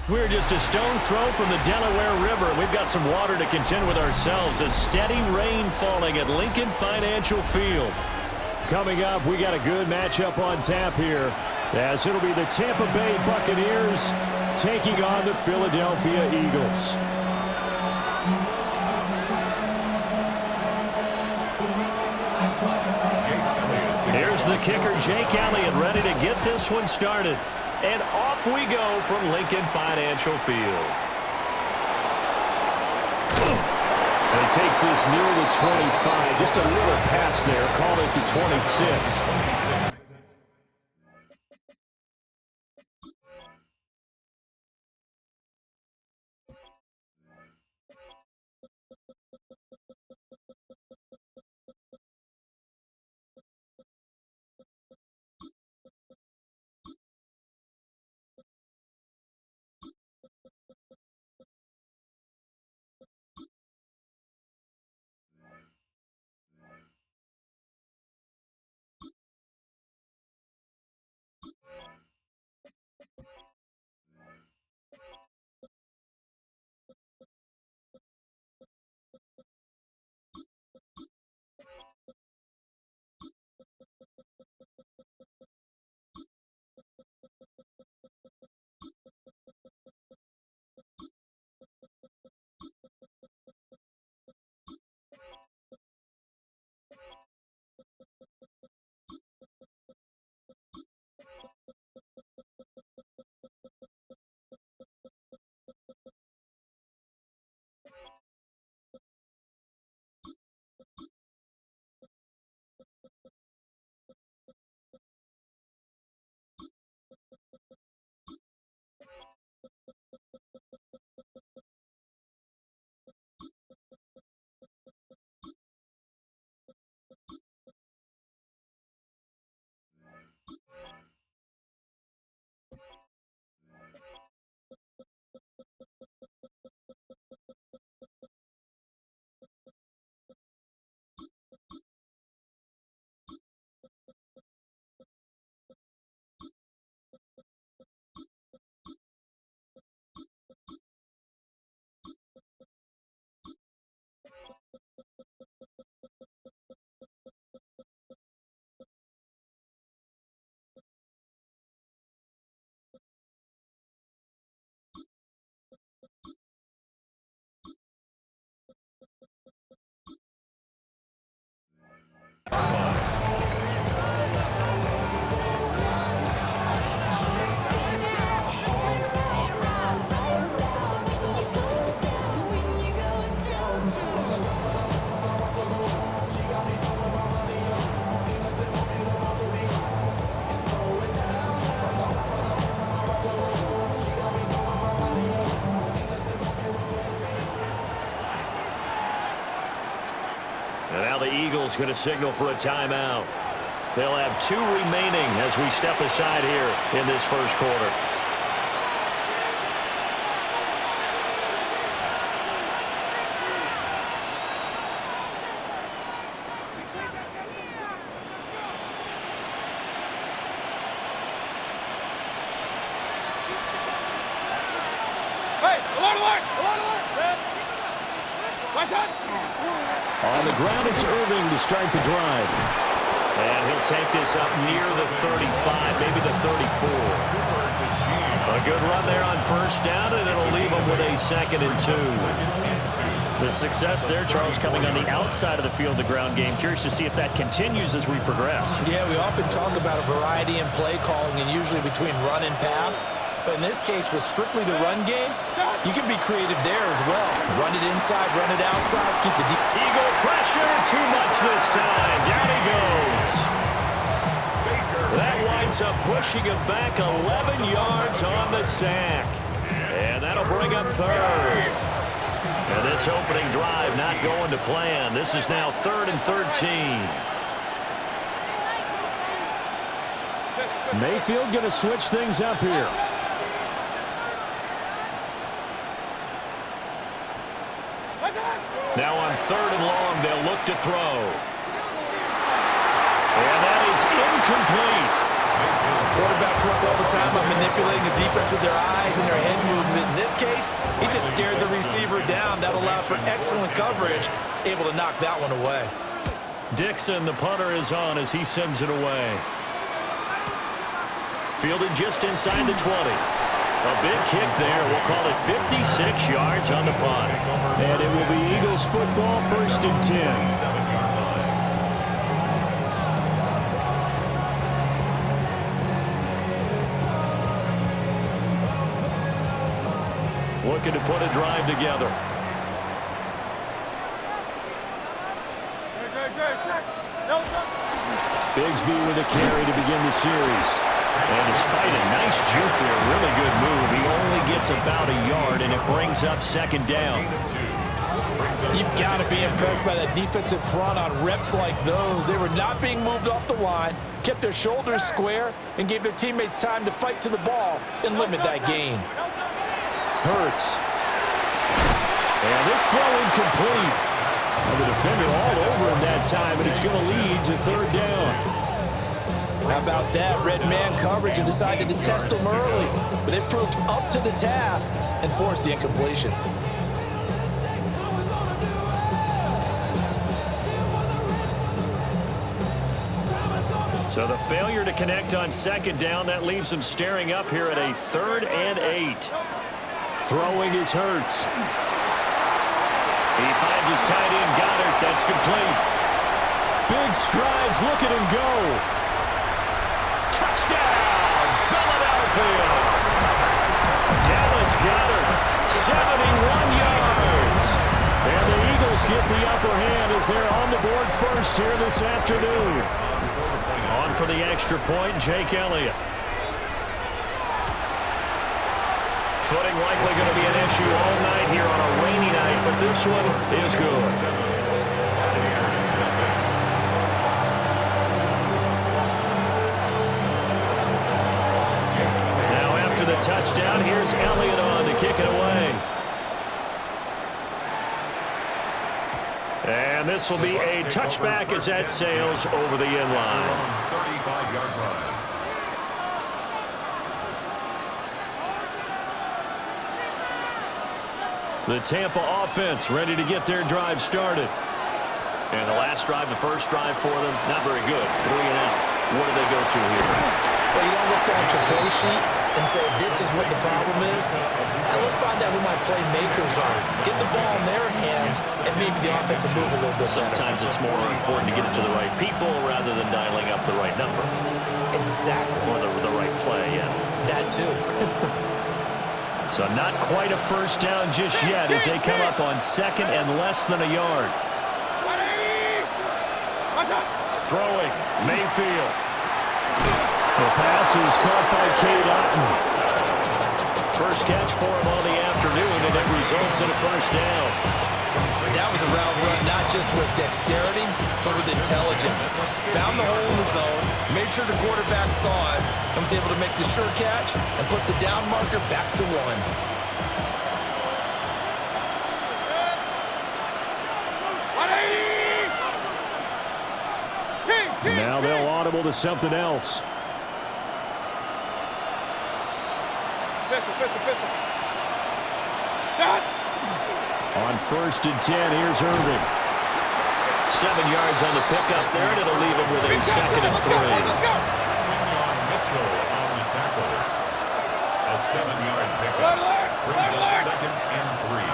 We're just a stone's throw from the Delaware River. We've got some water to contend with ourselves. A steady rain falling at Lincoln Financial Field. Coming up, we got a good matchup on tap here, as it'll be the Tampa Bay Buccaneers taking on the Philadelphia Eagles. Here's the kicker, Jake Elliott, ready to get this one started. And off we go from Lincoln Financial Field. And he takes this near the 25. Just a little pass there. Call it the 26. And now the Eagles going to signal for a timeout. They'll have 2 remaining as we step aside here in this first quarter. On the ground, it's Irving to start the drive. And he'll take this up near the 35, maybe the 34. A good run there on first down, and it'll leave him with a 2nd and 2. The success there, Charles, coming on the outside of the field, the ground game. Curious to see if that continues as we progress. Yeah, we often talk about a variety in play calling and usually between run and pass. But in this case, with strictly the run game, you can be creative there as well. Run it inside, run it outside, keep the deep. Eagle pressure, too much this time. Down he goes. That winds up pushing him back 11 yards on the sack. And that'll bring up 3rd. And this opening drive not going to plan. This is now 3rd and 13. Mayfield going to switch things up here. Now on 3rd and long, they'll look to throw. And that is incomplete. Quarterbacks work all the time on manipulating the defense with their eyes and their head movement. In this case, he just stared the receiver down. That allowed for excellent coverage, able to knock that one away. Dixon, the punter, is on as he sends it away. Fielded just inside the 20. A big kick there. We'll call it 56 yards on the punt. And it will be Eagles football, 1st and 10. Looking to put a drive together. Bigsby with a carry to begin the series. And despite a nice juke there, really good move, he only gets about a yard, and it brings up 2nd down. You've got to be impressed by that defensive front on reps like those. They were not being moved off the line, kept their shoulders square, and gave their teammates time to fight to the ball and limit that gain. Hurts. And this throw incomplete. And the defender all over him that time, and it's going to lead to 3rd down. How about that? Red man coverage and decided to test them early. But they proved up to the task and forced the incompletion. So the failure to connect on 2nd down, that leaves them staring up here at a 3rd and 8. Throwing is Hurts. He finds his tight end, Goddard. That's complete. Big strides. Look at him go. Touchdown, Philadelphia. Dallas Goddard, 71 yards. And the Eagles get the upper hand as they're on the board first here this afternoon. On for the extra point, Jake Elliott. Footing likely going to be an issue all night here on a rainy night, but this one is good. Now after the touchdown, here's Elliott on to kick it away. And this will be a touchback as that sails over the end line. 35-yard line. The Tampa offense ready to get their drive started. And the last drive, the first drive for them, not very good. 3 and out. What do they go to here? Well, you don't look down at your play sheet and say, this is what the problem is. Now let's find out who my playmakers are. Get the ball in their hands, and maybe the offense will move a little bit better. Sometimes it's more important to get it to the right people rather than dialing up the right number. Exactly. Or the right play, yeah. That too. So not quite a first down just yet as they come up on 2nd and less than a yard. Throwing, Mayfield. The pass is caught by Cade Otton. First catch for him on the afternoon, and it results in a first down. That was a route run not just with dexterity, but with intelligence. Found the hole in the zone, made sure the quarterback saw it, and was able to make the sure catch and put the down marker back to 1. Now they'll audible to something else. On 1st and 10, here's Irving. 7 yards on the pickup there, and it'll leave him with a 2nd and 3. Mitchell on the tackle. A 7-yard pickup brings up 2nd and 3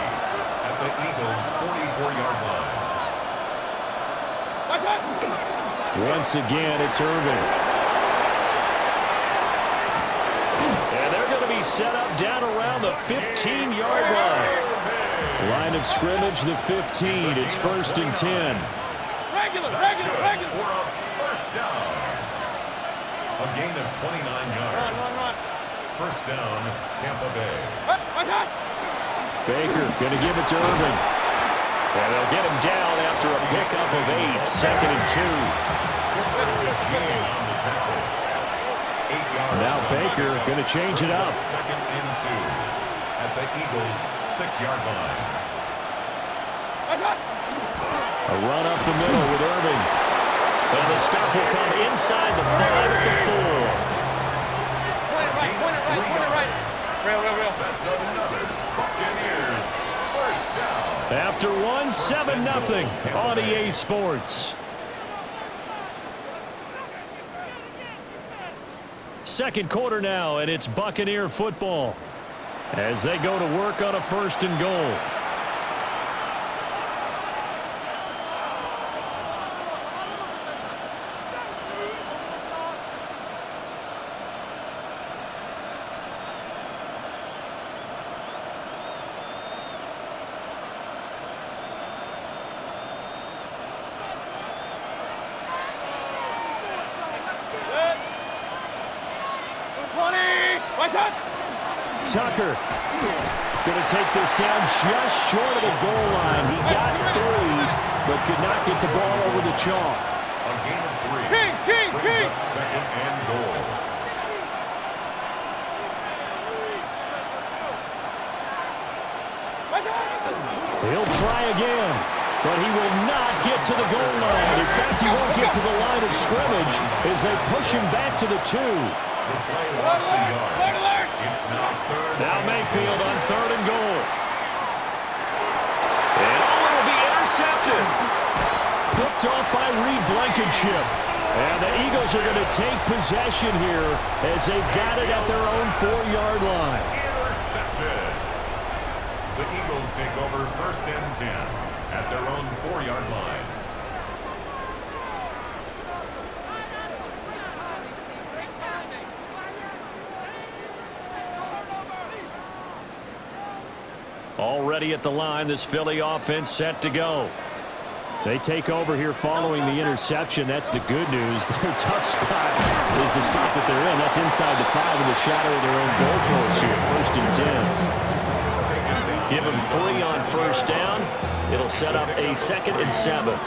at the Eagles' 44-yard line. Once again, it's Irving. And they're going to be set up down around the 15-yard line. Line of scrimmage, the 15. It's 1st and 10. Regular. For a first down. A gain of 29 yards. Run. First down, Tampa Bay. Baker going to give it to Irving. And they'll get him down after a pickup of 8. 2nd and 2. Now Baker going to change it up. 2nd and 2 at the Eagles' 6-yard line. A run up the middle with Irving. And the stop will come inside the 5 at the 4. That's another Buccaneers first down. After 7-0 on EA Sports. Second quarter now, and it's Buccaneer football as they go to work on a 1st and goal. Tucker going to take this down just short of the goal line. He got 3, but could not get the ball over the chalk. A gain of 3. Brings up 2nd and goal. He'll try again, but he will not get to the goal line. In fact, he won't get to the line of scrimmage as they push him back to the 2. The play lost a yard. It's now 3rd. Now Mayfield on 3rd and goal. And it'll be intercepted. Picked off by Reed Blankenship. And the Eagles are going to take possession here as they've got it at their own 4-yard line. Intercepted. The Eagles take over 1st and 10 at their own 4-yard line. Already at the line, this Philly offense set to go. They take over here following the interception. That's the good news. Their tough spot is the spot that they're in. That's inside the 5 in the shadow of their own goalpost here. 1st and 10. Give them 3 on 1st down. It'll set up a 2nd and 7.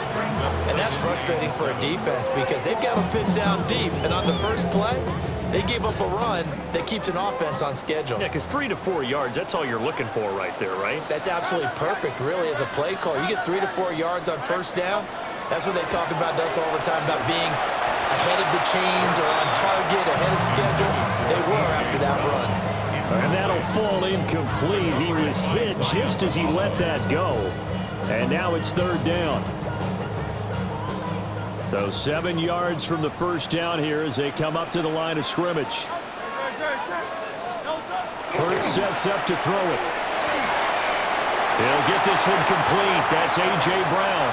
And that's frustrating for a defense because they've got them pinned down deep. And on the first play, they gave up a run that keeps an offense on schedule. Yeah, because 3 to 4 yards, that's all you're looking for right there, right? That's absolutely perfect, really, as a play call. You get 3 to 4 yards on 1st down. That's what they talk about us all the time, about being ahead of the chains or on target, ahead of schedule. They were after that run. And that'll fall incomplete. He was hit just as he let that go. And now it's 3rd down. So 7 yards from the 1st down here as they come up to the line of scrimmage. Hurts sets up to throw it. He'll get this one complete. That's A.J. Brown.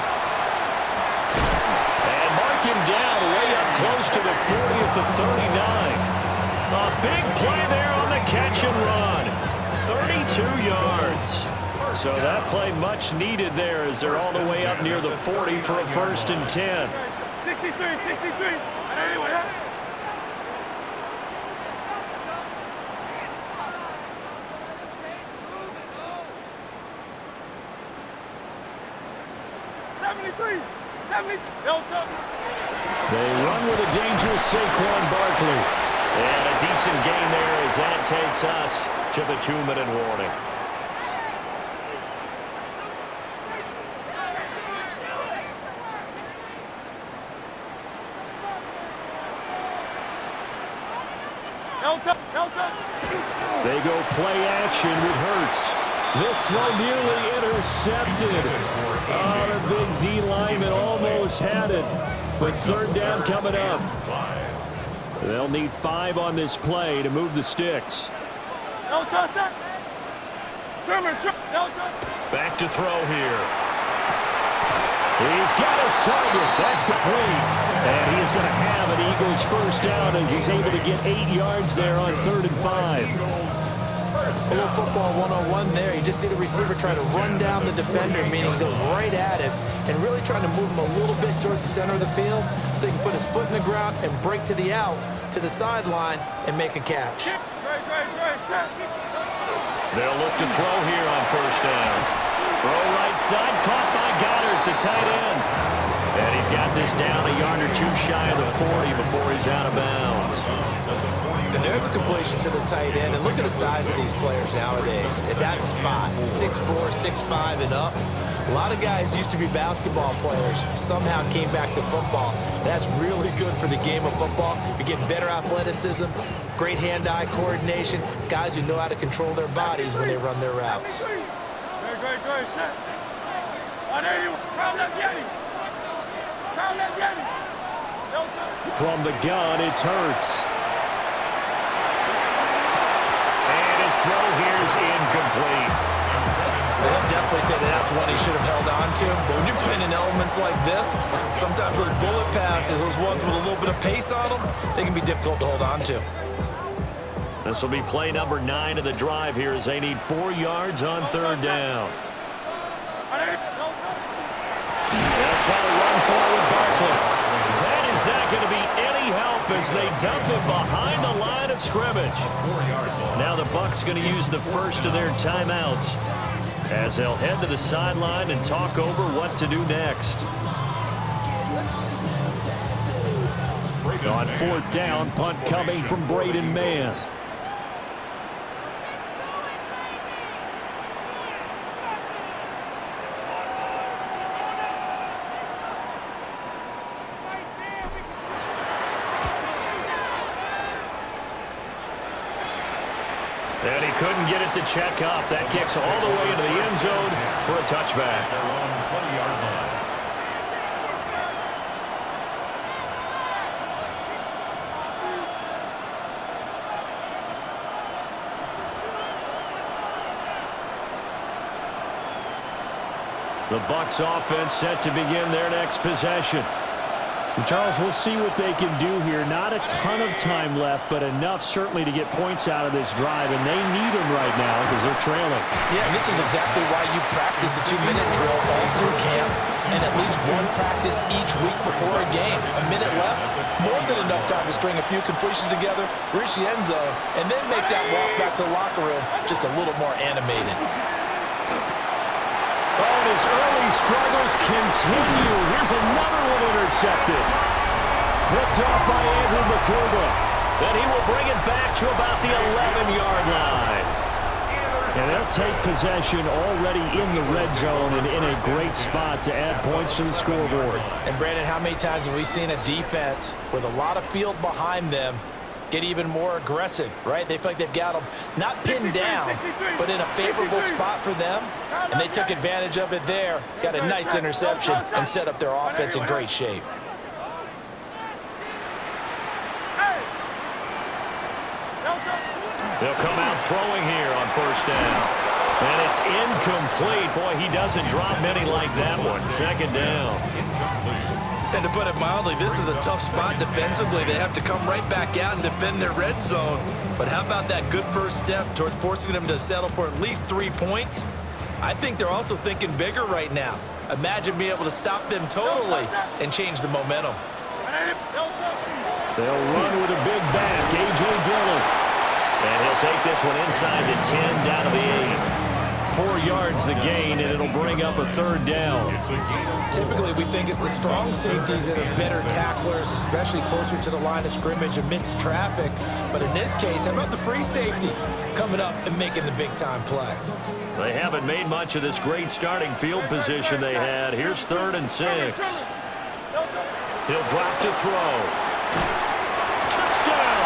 And mark him down way up close to the 40 at the 39. A big play there on the catch and run. 32 yards. So that play much needed there as they're all the way up near the 40 for a 1st and 10. 63. Anyway. 73. They run with a dangerous Saquon Barkley. And a decent gain there as that takes us to the 2-minute warning. They go play action with Hurts. This throw nearly intercepted. Oh, the big D lineman almost had it. But 3rd down coming up. They'll need 5 on this play to move the sticks. Back to throw here. He's got his target. That's complete. And he is going to have an Eagles 1st down as he's able to get 8 yards there on 3rd and 5. A little football 101 there. You just see the receiver try to run down the defender, meaning he goes right at him and really trying to move him a little bit towards the center of the field so he can put his foot in the ground and break to the out, to the sideline, and make a catch. They'll look to throw here on 1st down. Throw right side, caught by Goddard, the tight end. And he's got this down a yard or 2 shy of the 40 before he's out of bounds. And there's a completion to the tight end. And look at the size of these players nowadays. At that spot, 6'4", 6'5", and up. A lot of guys used to be basketball players, somehow came back to football. That's really good for the game of football. You're getting better athleticism, great hand-eye coordination, guys who know how to control their bodies when they run their routes. Great. Set. From the gun, it's Hurts. And his throw here is incomplete. They'll definitely say that that's one he should have held on to. But when you're playing in elements like this, sometimes those bullet passes, those ones with a little bit of pace on them, they can be difficult to hold on to. This will be play number 9 of the drive here as they need 4 yards on 3rd down. They'll try to run forward Barkley. That is not going to be any help as they dump him behind the line of scrimmage. Now the Bucs going to use the first of their timeouts as they'll head to the sideline and talk over what to do next. On 4th down, punt coming from Braden Mann. And he couldn't get it to check up. That kicks all the way into the end zone for a touchback. They're on 20-yard line. The Bucs offense set to begin their next possession. Charles, we'll see what they can do here. Not a ton of time left, but enough certainly to get points out of this drive, and they need them right now because they're trailing. Yeah, and this is exactly why you practice a 2-minute drill all through camp and at least one practice each week before a game. A minute left, more than enough time to string a few completions together, reach the end zone, and then make that walk back to the locker room just a little more animated. Oh, and his early struggles continue. Here's another one intercepted. Picked off by Andrew McCouga. Then he will bring it back to about the 11-yard line. And they'll take possession already in the red zone and in a great spot to add points to the scoreboard. And, Brandon, how many times have we seen a defense with a lot of field behind them get even more aggressive, right? They feel like they've got them not pinned down, but in a favorable spot for them, and they took advantage of it there, got a nice interception, and set up their offense in great shape. They'll come out throwing here on 1st down. And it's incomplete. Boy, he doesn't drop many like that one. 2nd down. And to put it mildly, this is a tough spot defensively. They have to come right back out and defend their red zone. But how about that good first step towards forcing them to settle for at least 3 points? I think they're also thinking bigger right now. Imagine being able to stop them totally and change the momentum. They'll run with a big back, A.J. Dillon. And he'll take this one inside the 10, down to the 8. 4 yards the gain, and it'll bring up a 3rd down. Typically, we think it's the strong safeties that are better tacklers, especially closer to the line of scrimmage amidst traffic. But in this case, how about the free safety coming up and making the big-time play? They haven't made much of this great starting field position they had. Here's 3rd and 6. He'll drop to throw. Touchdown!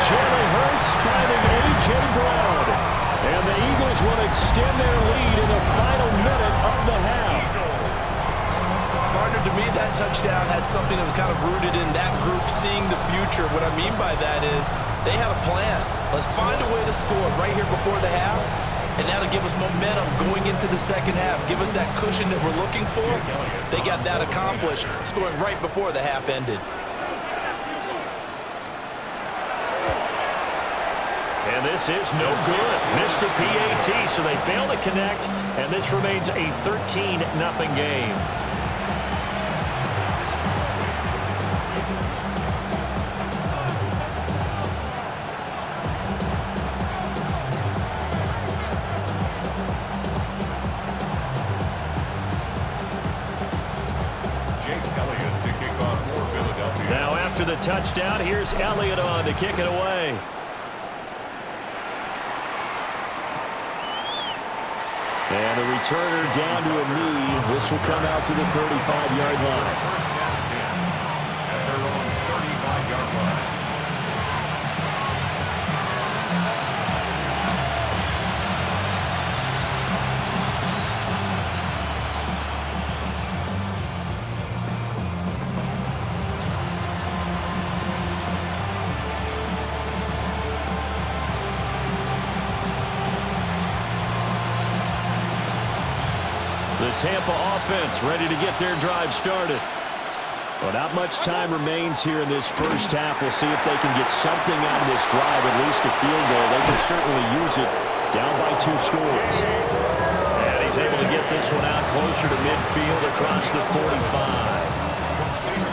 Jalen Hurts finding A.J. Brown. And the Eagles will extend their lead in the final minute of the half. Partner, to me, that touchdown had something that was kind of rooted in that group seeing the future. What I mean by that is they had a plan. Let's find a way to score right here before the half, and that'll give us momentum going into the 2nd half. Give us that cushion that we're looking for. They got that accomplished, scoring right before the half ended. And this is no good. Missed the PAT, so they fail to connect, and this remains a 13-0 game. after the touchdown. Here's Elliott on to kick it away. And the returner down to a knee. This will come out to the 35-yard line. First down and 10 at their own 35-yard line. The Tampa offense ready to get their drive started. Well, not much time remains here in this first half. We'll see if they can get something out of this drive, at least a field goal. They can certainly use it down by 2 scores. And he's able to get this one out closer to midfield across the 45.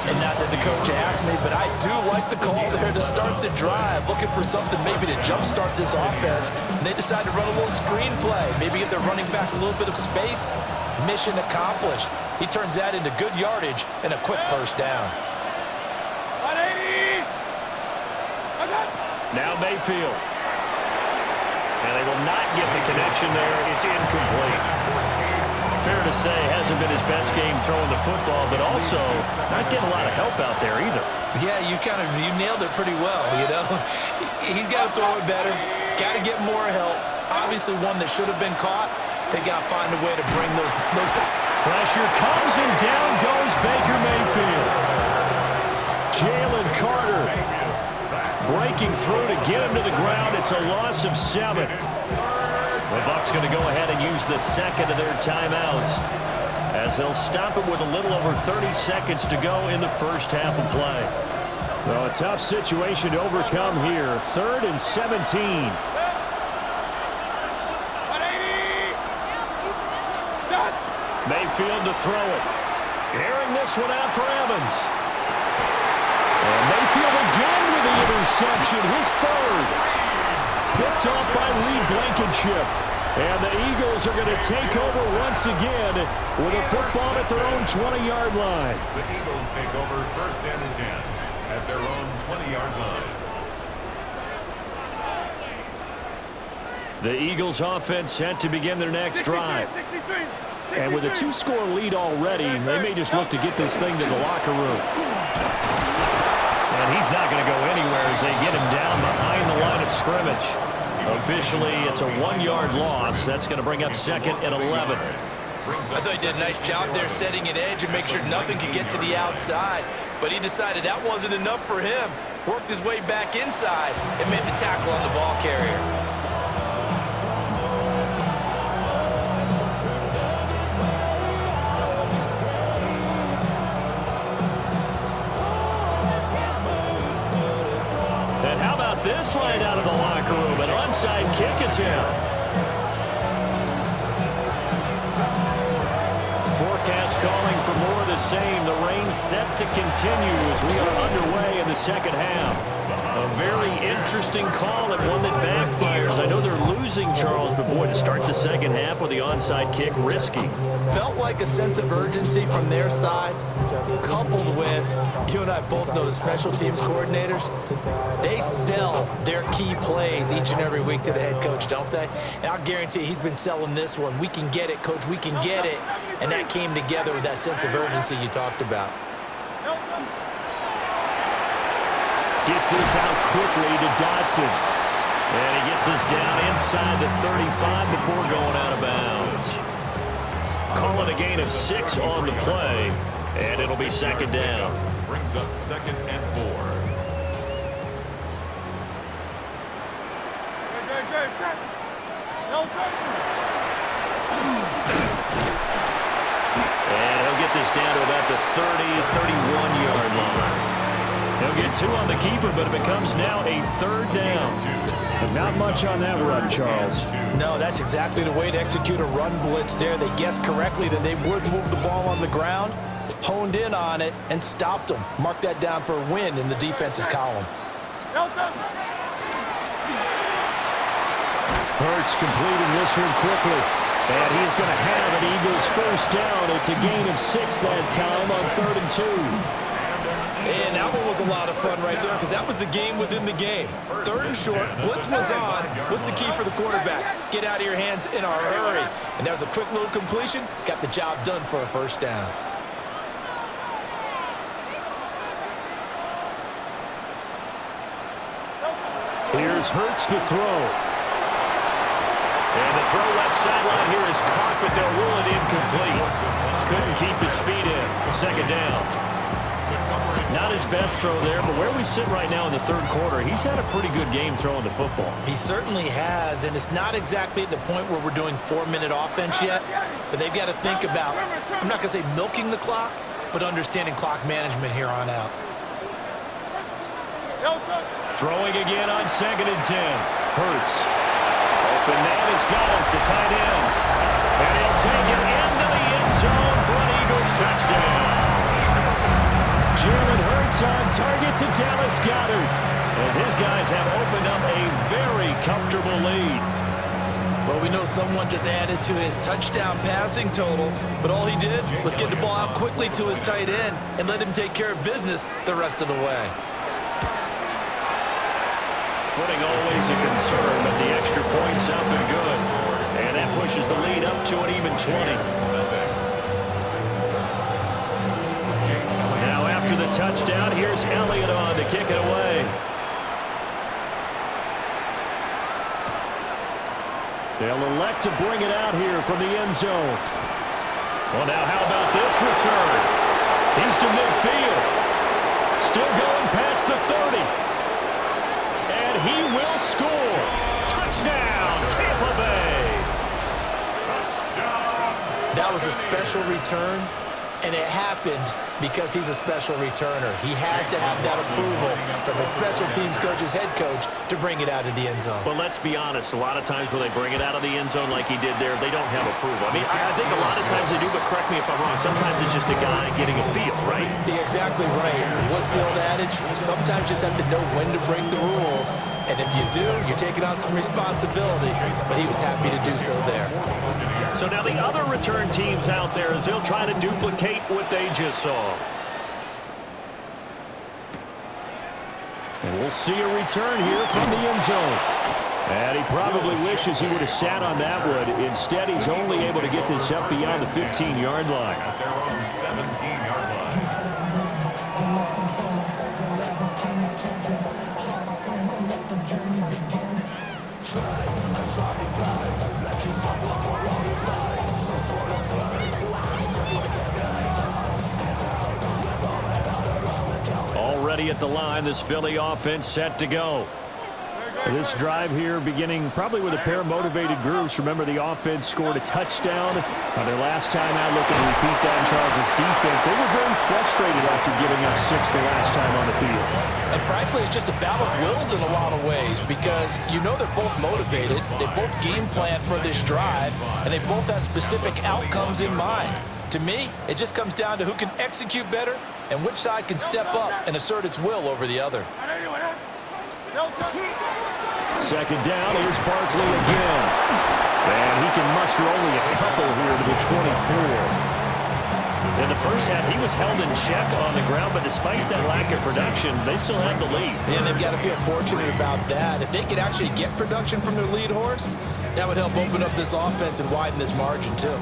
And not that the coach asked me, but I do like the call there to start the drive. Looking for something maybe to jumpstart this offense. And they decide to run a little screen play. Maybe give their running back a little bit of space. Mission accomplished. He turns that into good yardage and a quick first down. 180. Now Mayfield. And they will not get the connection there. It's incomplete. Fair to say, hasn't been his best game throwing the football, but also not getting a lot of help out there either. Yeah, you nailed it pretty well, you know. He's got to throw it better. Got to get more help. Obviously one that should have been caught. They got to find a way to bring those. Pressure comes and down goes Baker Mayfield. Jalen Carter breaking through to get him to the ground. It's a loss of 7. The Bucs going to go ahead and use the second of their timeouts as they'll stop it with a little over 30 seconds to go in the first half of play. Well, a tough situation to overcome here. 3rd and 17. Mayfield to throw it. Airing this one out for Evans. And Mayfield again with the interception, his 3rd. Picked off by Reed Blankenship. And the Eagles are going to take over once again with a football at their own 20-yard line. The Eagles take over first down and 10 at their own 20-yard line. The Eagles offense set to begin their next drive. And with a 2-score lead already, they may just look to get this thing to the locker room. And he's not going to go anywhere as they get him down behind the line of scrimmage. Officially, it's a 1-yard loss. That's going to bring up 2nd and 11. I thought he did a nice job there setting an edge and make sure nothing could get to the outside. But he decided that wasn't enough for him. Worked his way back inside and made the tackle on the ball carrier. And how about this line out of the locker room? An onside kick attempt. Forecast calling for more of the same. The rain set to continue as we are underway in the second half. A very interesting call and one that backfires. I know they're losing, Charles, but boy, to start the second half with the onside kick, risky. Felt like a sense of urgency from their side, coupled with, you and I both know the special teams coordinators, they sell their key plays each and every week to the head coach, don't they? And I'll guarantee he's been selling this one. We can get it, coach, we can get it. And that came together with that sense of urgency you talked about. Gets this out quickly to Dotson. And he gets this down inside the 35 before going out of bounds. Calling a gain of 6 on the play, and it'll be second down. Brings up 2nd and 4. And he'll get this down to about the 30, 31-yard line. He'll get 2 on the keeper, but it becomes now a 3rd down. But not much on that run, Charles. No, that's exactly the way to execute a run blitz there. They guessed correctly that they would move the ball on the ground, honed in on it, and stopped them. Mark that down for a win in the defense's column. Hurts completing this one quickly. And he's going to have an Eagles first down. It's a gain of 6 that time on 3rd and 2. And that one was a lot of fun right there because that was the game within the game. 3rd and short, blitz was on. What's the key for the quarterback? Get out of your hands in a hurry. And that was a quick little completion. Got the job done for a 1st down. Here's Hurts to throw. And the throw left sideline here is caught, but they'll rule it incomplete. Couldn't keep his feet in. 2nd down. Not his best throw there, but where we sit right now in the 3rd quarter, he's had a pretty good game throwing the football. He certainly has, and it's not exactly at the point where we're doing 4-minute offense yet, but they've got to think about, I'm not going to say milking the clock, but understanding clock management here on out. Throwing again on 2nd and 10. Hurts. Open man has got it, the tight end. And he'll take it into the end zone for an Eagles touchdown. Jalen Hurts on target to Dallas Goedert, as his guys have opened up a very comfortable lead. Well, we know someone just added to his touchdown passing total, but all he did was get the ball out quickly to his tight end and let him take care of business the rest of the way. Footing always a concern, but the extra point's up and good. And that pushes the lead up to an even 20. Now after the touchdown, here's Elliott on to kick it away. They'll elect to bring it out here from the end zone. Well, now how about this return? He's to midfield. Still going past the 30. And he will score. Touchdown, Tampa Bay. Touchdown. That was a special return, and it happened because he's a special returner. He has to have that approval from his special teams coach's head coach to bring it out of the end zone. But let's be honest, a lot of times when they bring it out of the end zone like he did there, they don't have approval. I mean, I think a lot of times they do, but correct me if I'm wrong. Sometimes it's just a guy getting a feel, right? You're exactly right. What's the old adage? Sometimes you just have to know when to break the rules. And if you do, you're taking on some responsibility. But he was happy to do so there. So now the other return teams out there as they'll try to duplicate what they just saw. And we'll see a return here from the end zone. And he probably wishes he would have sat on that one. Instead, he's only able to get this up beyond the 15-yard line. At their own 17-yard line. Already at the line, this Philly offense set to go. This drive here beginning probably with a pair of motivated groups. Remember, the offense scored a touchdown on their last time out. Looking to repeat that in Charles' defense. They were very frustrated after giving up 6 the last time on the field. And frankly, it's just a battle of wills in a lot of ways because you know they're both motivated. They both game plan for this drive, and they both have specific outcomes in mind. To me, it just comes down to who can execute better and which side can step up and assert its will over the other. 2nd down, here's Barkley again. And he can muster only a couple here to the 24. In the first half, he was held in check on the ground, but despite that lack of production, they still have the lead. And they've got to feel fortunate about that. If they could actually get production from their lead horse, that would help open up this offense and widen this margin too.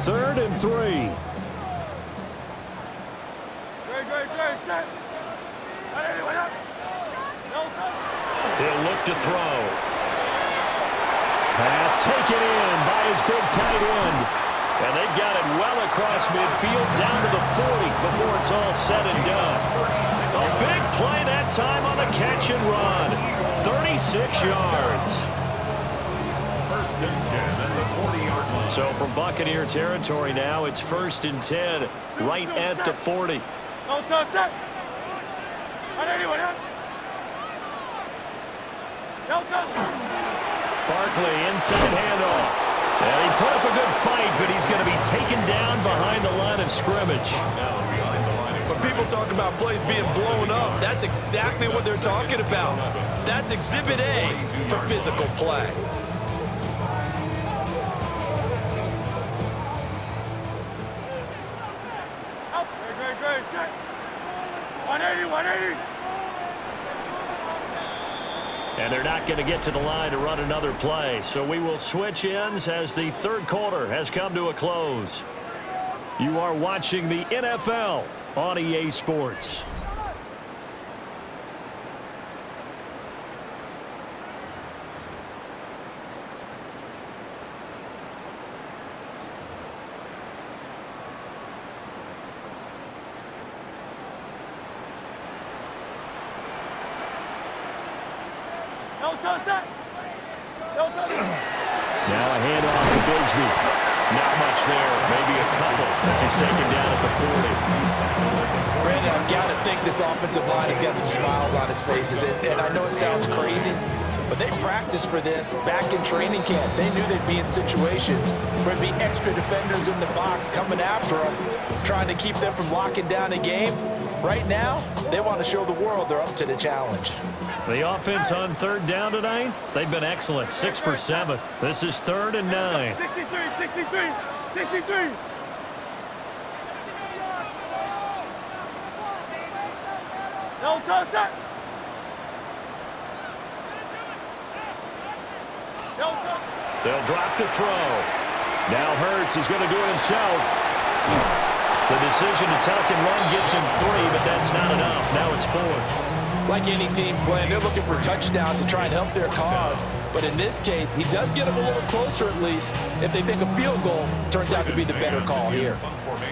Third and 3. He'll look to throw. Pass taken in by his big tight end. And they've got it well across midfield down to the 40 before it's all said and done. A big play that time on the catch and run. 36 yards. 1st and 10 at the 40-yard line. So from Buccaneer territory now, it's 1st and 10 right at the 40. Barkley inside handoff. And he put up a good fight, but he's going to be taken down behind the line of scrimmage. Down behind the line of When people talk about plays being blown up, that's exactly what they're talking about. That's Exhibit A for physical play. Great. 180, 180. And they're not going to get to the line to run another play. So we will switch ends as the third quarter has come to a close. You are watching the NFL on EA Sports. Now a handoff to Bigsby. Not much there. Maybe a couple as he's taken down at the 40. Brandon, I've got to think this offensive line has got some smiles on its faces. And I know it sounds crazy, but they practiced for this back in training camp. They knew they'd be in situations where there'd be extra defenders in the box coming after them, trying to keep them from locking down a game. Right now, they want to show the world they're up to the challenge. The offense on third down tonight, they've been excellent. 6 for 7. This is 3rd and 9. 63. No touch it. They'll drop the throw. Now Hurts is going to do it himself. The decision to tuck and run gets him 3, but that's not enough. Now it's 4th. Like any team playing, they're looking for touchdowns to try and help their cause. But in this case, he does get them a little closer at least. If they think a field goal turns out to be the better call here.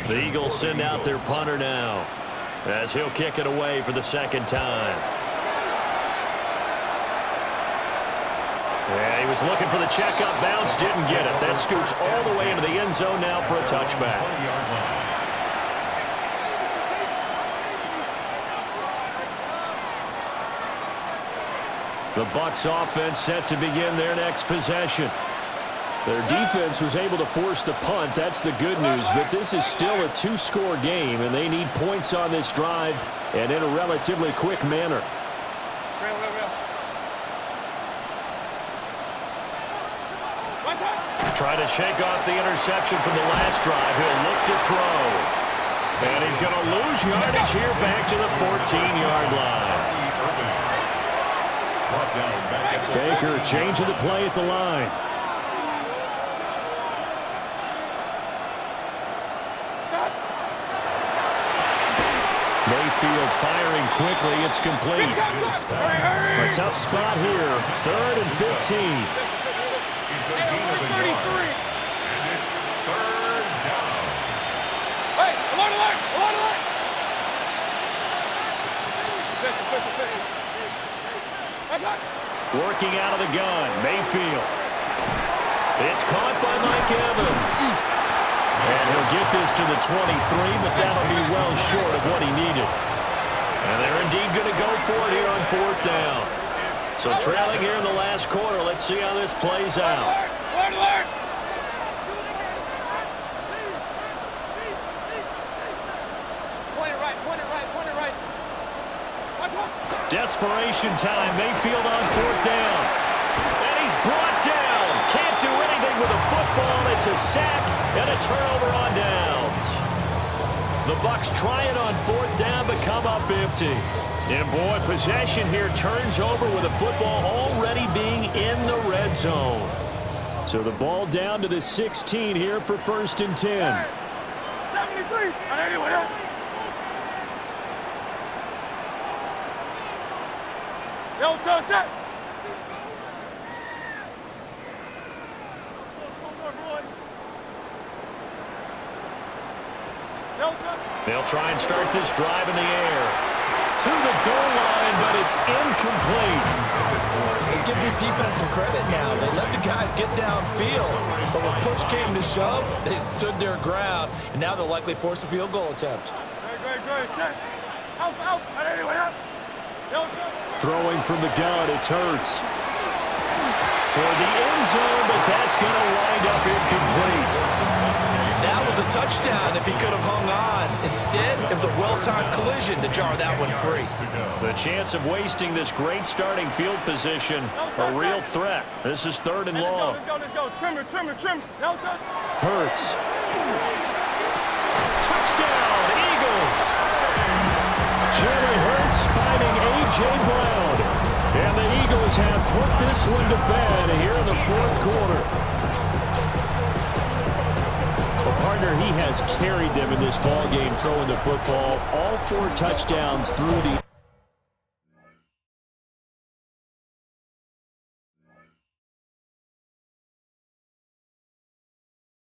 The Eagles send out their punter now as he'll kick it away for the second time. Yeah, he was looking for the checkup bounce, didn't get it. That scoots all the way into the end zone now for a touchback. The Bucs offense set to begin their next possession. Their defense was able to force the punt. That's the good news, but this is still a 2-score game, and they need points on this drive and in a relatively quick manner. Try to shake off the interception from the last drive. He'll look to throw. And he's going to lose yardage here back to the 14-yard line. Baker changing the play at the line. Mayfield firing quickly. It's complete. A tough spot here. 3rd and 15. It's a gain of a yard. And it's 3rd down. Hey, alert! Working out of the gun. Mayfield. It's caught by Mike Evans. And he'll get this to the 23, but that'll be well short of what he needed. And they're indeed going to go for it here on 4th down. So trailing here in the last quarter. Let's see how this plays out. Alert! Point it right. Desperation time. Mayfield on 4th down. And he's brought down. Can't do anything with a football. It's a sack and a turnover on downs. The Bucs try it on 4th down, but come up empty. And boy, possession here turns over with a football already being in the red zone. So the ball down to the 16 here for 1st and 10. 73. Anyone else? No touch it. They'll try and start this drive in the air. To the goal line, but it's incomplete. Let's give this defense some credit now. They let the guys get downfield, but when push came to shove, they stood their ground, and now they'll likely force a field goal attempt. Great. Set. Out. Anyone else? Throwing from the gun, it's Hurts. For the end zone, but that's going to wind up incomplete. That was was a touchdown if he could have hung on. Instead, it was a well-timed collision to jar that one free. The chance of wasting this great starting field position, a real threat. This is 3rd and long. Let's go. Trim. Hurts. Touchdown, Eagles. Jalen Hurts finding A.J. Brown. And the Eagles have put this one to bed here in the 4th quarter. Well, partner, he has carried them in this ball game throwing the football. All 4 touchdowns through the